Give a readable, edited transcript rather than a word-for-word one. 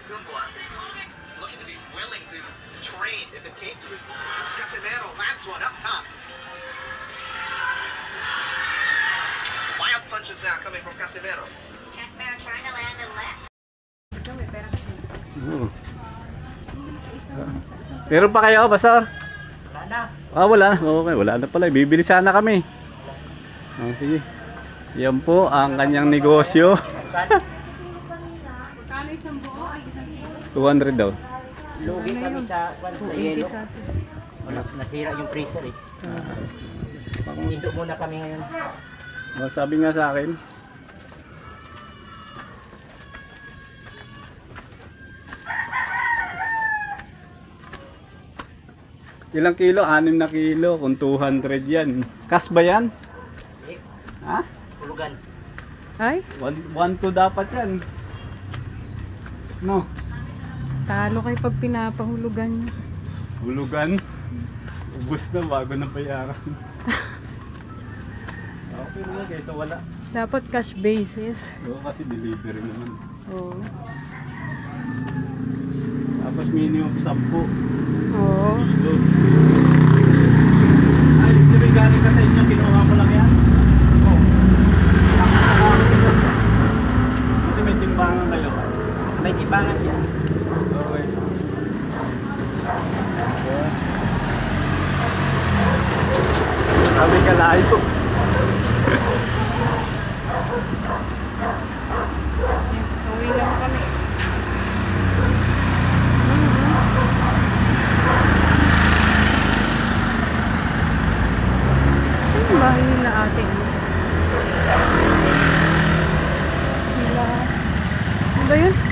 someone looking to be willing to trade if it came to it. It's Casemiro lands one up top. Wild punches now coming from Casemiro. Casemiro trying to land the left. Meron pa kayo, Pastor? Wala na. Wala na. Okay, wala na pala. Bibili sana kami. Sige. Yan po ang kanyang negosyo. Kano isang buo? Ay, isang buo. 200 daw. Lugi kami sa yelo. Wala, nasira yung freezer eh. Indo muna kami ngayon. Sabi nga sa akin. Ilang kilo? 6 na kilo. Kung 200 yan. Kas ba yan? Ha? Hulugan. Ay, 1-2 dapat yan. No? talo kayo pag pinapahulugan niyo. Hulugan? Ubus na bago na bayaran. Okay naman kaysa wala. Dapat cash basis. Oo, kasi delivery naman. Oo. Tapos minimum 10. Oo. Kilo. Ay, sabi galing ka sa inyo, kinuha mo lang yan? Oo. Kasi may timbangan kayo. May timbangan siya. Okay. Sabi ka layo. Uwi lang kami. Saan bahay nila ate? Nila. Ano ba yun?